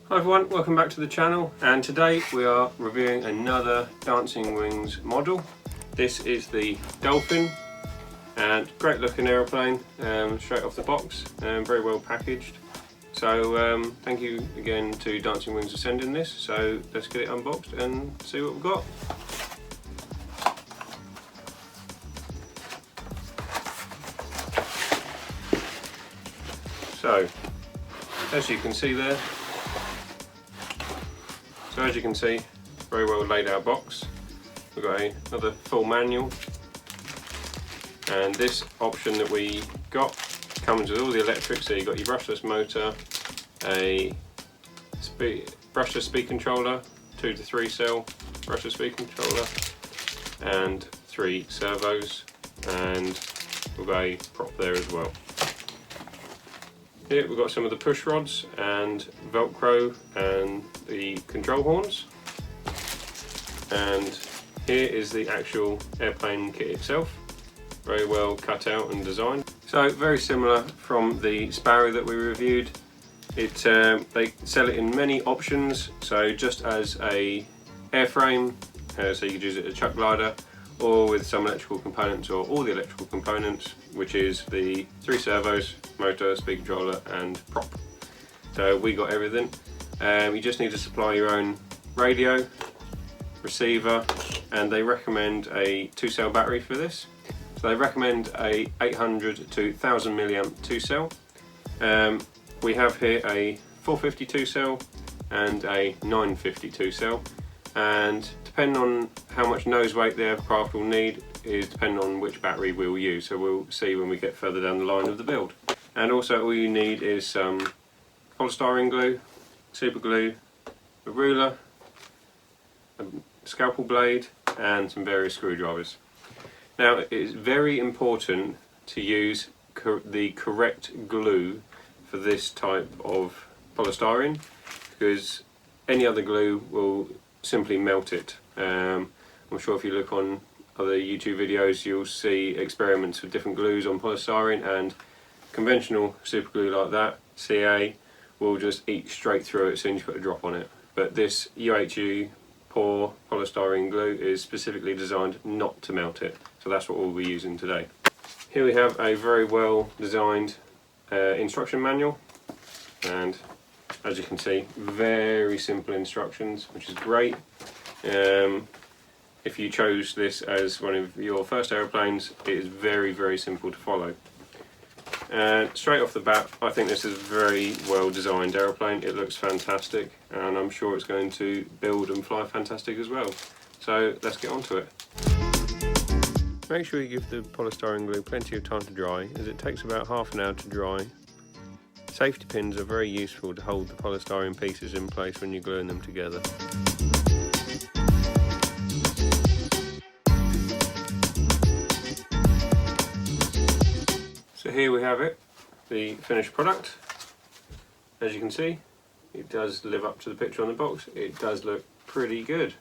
Hi everyone, welcome back to the channel, and today we are reviewing another Dancing Wings model. This is the Dolphin, and great looking aeroplane, straight off the box, very well packaged. So thank you again to Dancing Wings for sending this. So let's get it unboxed and see what we've got. So as you can see there, very well laid out box. We've got another full manual, and this option that we got comes with all the electrics. So you've got your brushless motor, a brushless speed controller, 2 to 3 cell brushless speed controller, and 3 servos, and we've got a prop there as well. Here we've got some of the push rods and Velcro and the control horns, and here is the actual airplane kit itself, very well cut out and designed. So very similar from the Sparrow that we reviewed. They sell it in many options, so just as a airframe, so you could use it as a chuck glider, or with some electrical components, or all the electrical components, which is the 3 servos, motor, speed controller and prop. So we got everything. You just need to supply your own radio, receiver, and they recommend a 2-cell battery for this. So they recommend a 800 to 1000 milliamp 2-cell. We have here a 452 cell and a 952 cell, and depending on how much nose weight the aircraft will need is depending on which battery we'll use. So we'll see when we get further down the line of the build. And also all you need is some polystyrene glue, super glue, a ruler, a scalpel blade, and some various screwdrivers. Now it is very important to use the correct glue for this type of polystyrene, because any other glue will simply melt it. I'm sure if you look on other YouTube videos you'll see experiments with different glues on polystyrene, and conventional super glue like that, CA, will just eat straight through it as soon as you put a drop on it. But this UHU pore polystyrene glue is specifically designed not to melt it, so that's what we'll be using today. Here we have a very well designed instruction manual, and as you can see, very simple instructions, which is great. If you chose this as one of your first aeroplanes, it is very simple to follow. Straight off the bat, I think this is a very well designed aeroplane. It looks fantastic, and I'm sure it's going to build and fly fantastic as well. So let's get on to it. Make sure you give the polystyrene glue plenty of time to dry, as it takes about half an hour to dry. Safety pins are very useful to hold the polystyrene pieces in place when you're gluing them together. So here we have it, the finished product. As you can see, it does live up to the picture on the box. It does look pretty good,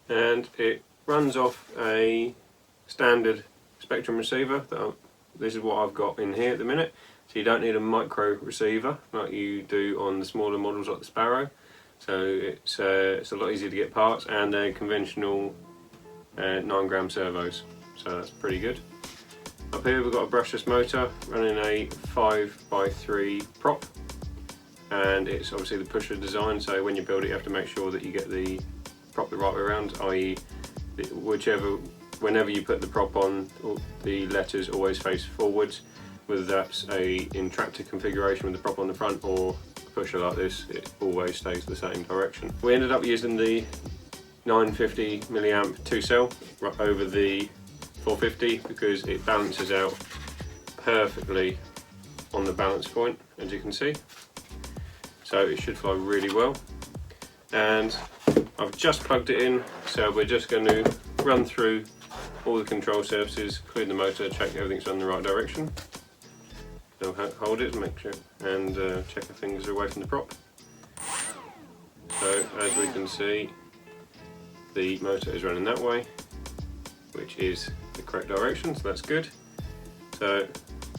and it runs off a standard Spectrum receiver. This is what I've got in here at the minute. So you don't need a micro receiver like you do on the smaller models like the Sparrow. So it's a lot easier to get parts, and they're conventional 9-gram servos. So that's pretty good. Up here we've got a brushless motor running a 5x3 prop, and it's obviously the pusher design, so when you build it you have to make sure that you get the prop the right way around, i.e. whenever you put the prop on, the letters always face forwards, whether that's in tractor configuration with the prop on the front or a pusher like this, it always stays the same direction. We ended up using the 950 milliamp 2-cell over the 450 because it balances out perfectly on the balance point, as you can see. So it should fly really well. And I've just plugged it in, so we're just going to run through all the control surfaces, including the motor, check everything's on the right direction. So hold it, make sure, and check the fingers are away from the prop. So as we can see, the motor is running that way, which is the correct direction, so that's good. So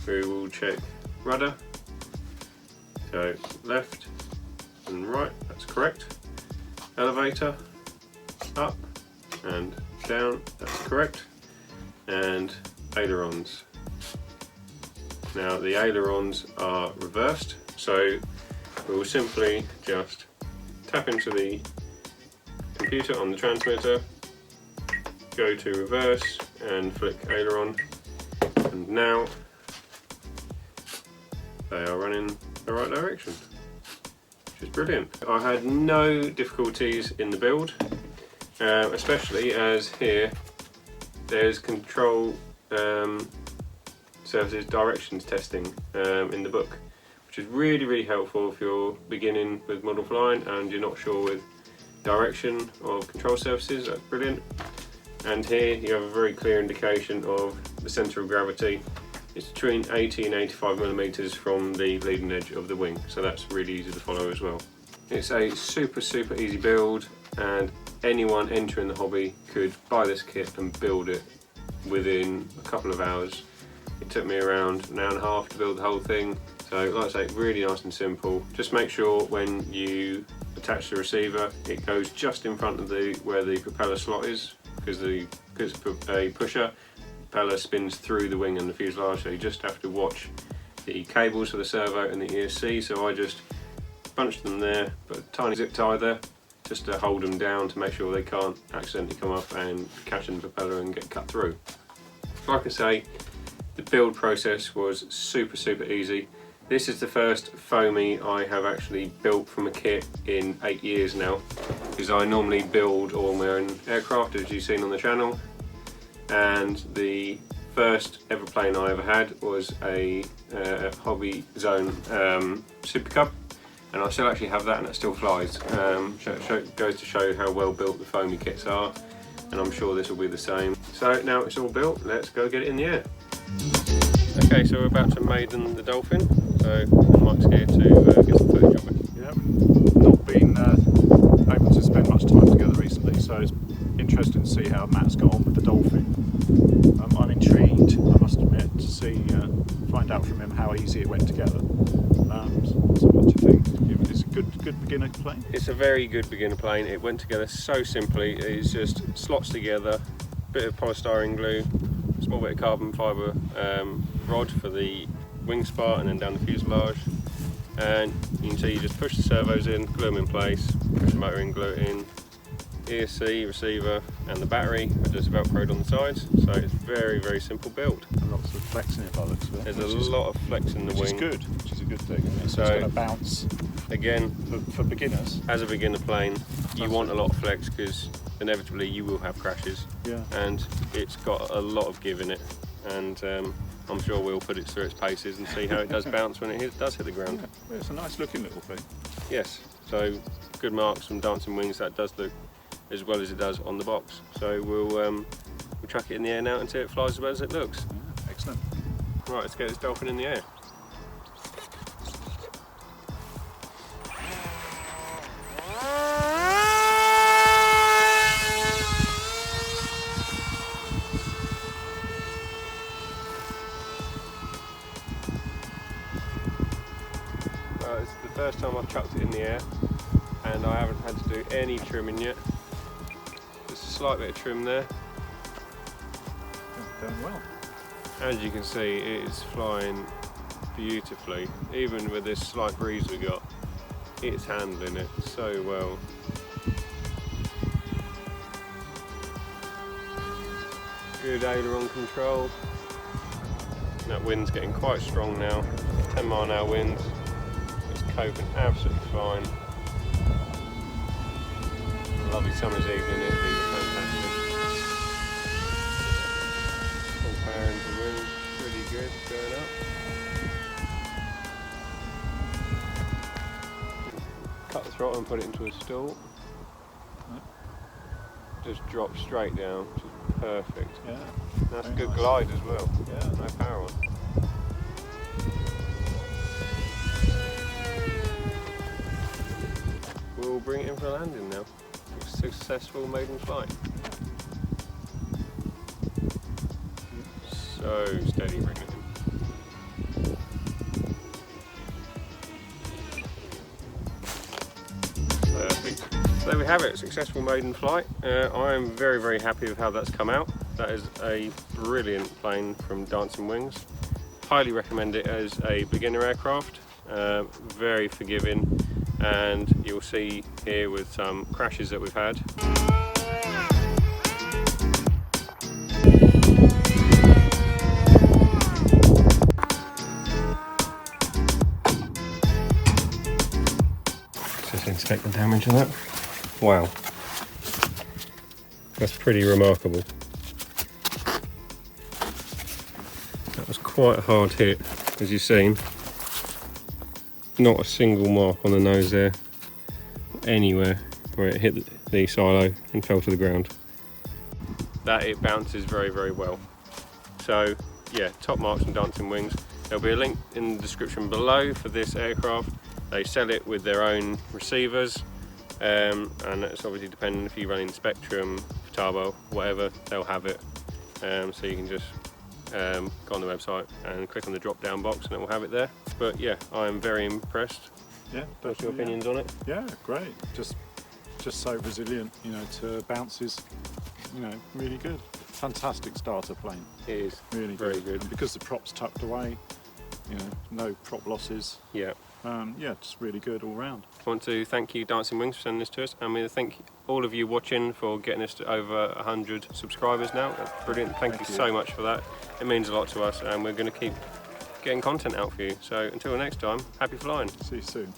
we will check rudder, so left, and right, that's correct. Elevator, up and down, that's correct. And ailerons. Now the ailerons are reversed, so we'll simply just tap into the computer on the transmitter, go to reverse and flick aileron, and now they are running the right direction, which is brilliant. I had no difficulties in the build, especially as here there's control services directions testing in the book, which is really helpful if you're beginning with model flying and you're not sure with direction of control surfaces. That's brilliant. And here you have a very clear indication of the centre of gravity. It's between 80 and 85 millimeters from the leading edge of the wing, so that's really easy to follow as well. It's a super easy build, and anyone entering the hobby could buy this kit and build it within a couple of hours. It took me around an hour and a half to build the whole thing. So like I say, really nice and simple. Just make sure when you attach the receiver, it goes just in front of where the propeller slot is, because it's a pusher, the propeller spins through the wing and the fuselage, so you just have to watch the cables for the servo and the ESC. So I just bunched them there, put a tiny zip tie there, just to hold them down to make sure they can't accidentally come up and catch in the propeller and get cut through. Like I say, the build process was super easy. This is the first foamy I have actually built from a kit in 8 years now, because I normally build all my own aircraft, as you've seen on the channel, and the first ever plane I ever had was a Hobby Zone Super Cub, and I still actually have that, and it still flies. Goes to show how well built the foamy kits are, and I'm sure this will be the same. So now it's all built, let's go get it in the air. Okay, so we're about to Maiden the Dolphin, so Mike's here to get some footage of it. Yeah, not been able to spend much time together recently, so it's interesting to see how Matt's got on with the Dolphin. I'm intrigued, I must admit, to see, find out from him how easy it went together. So what do you think? It's a good beginner plane? It's a very good beginner plane. It went together so simply. It's just slots together, bit of polystyrene glue, small bit of carbon fibre rod for the wing spar, and then down the fuselage. And you can see you just push the servos in, glue them in place, push the motor in, glue it in. ESC, receiver and the battery are just velcroed on the sides, so it's very simple build. And lots of flex in it by the looks of it. There's a lot of flex in the wing. Which is good, which is a good thing. Isn't it? So it's going to bounce. Again, for beginners. As a beginner plane, you want a lot of flex, because inevitably you will have crashes. Yeah. And it's got a lot of give in it, and I'm sure we'll put it through its paces and see how it does bounce when it does hit the ground. Yeah, it's a nice looking little thing. Yes, so good marks from Dancing Wings. That does look as well as it does on the box. So we'll chuck it in the air now until it flies as well as it looks. Yeah, excellent. Right, let's get this Dolphin in the air. It's the first time I've chucked it in the air, and I haven't had to do any trimming yet. Just a slight bit of trim there. Going well. As you can see, it is flying beautifully. Even with this slight breeze we got, it's handling it so well. Good aileron control. That wind's getting quite strong now. 10-mile-an-hour winds. It's coping absolutely fine. A lovely summer's evening, it'd be fantastic. Full power into the wind, pretty good, going up. Cut the throttle and put it into a stall. Just drop straight down, which is perfect. Yeah. That's a good glide as well. Yeah. No power on. We'll bring it in for a landing now. Successful maiden flight. So steady bringing it in. So there we have it, successful maiden flight. I am very, very happy with how that's come out. That is a brilliant plane from Dancing Wings. Highly recommend it as a beginner aircraft. Very forgiving, and you'll see here with some crashes that we've had. Just inspect the damage of that. Wow, that's pretty remarkable. That was quite a hard hit, as you've seen. Not a single mark on the nose there, anywhere where it hit the silo and fell to the ground. That it bounces very, very well. So yeah, top marks from Dancing Wings. There'll be a link in the description below for this aircraft. They sell it with their own receivers, and it's obviously depending if you run in Spectrum, Futaba, whatever, they'll have it. So you can just go on the website and click on the drop down box and it will have it there. But yeah, I am very impressed. Yeah, what's your opinions on it? Yeah, great. Just so resilient, you know, to bounces. You know, really good. Fantastic starter plane. It is really very good. And because the prop's tucked away, you know, no prop losses. Yeah. Yeah, just really good all round. I want to thank you, Dancing Wings, for sending this to us. And we thank all of you watching for getting us to over 100 subscribers now. That's brilliant. Thank you so much for that. It means a lot to us, and we're going to keep getting content out for you. So until next time, happy flying. See you soon.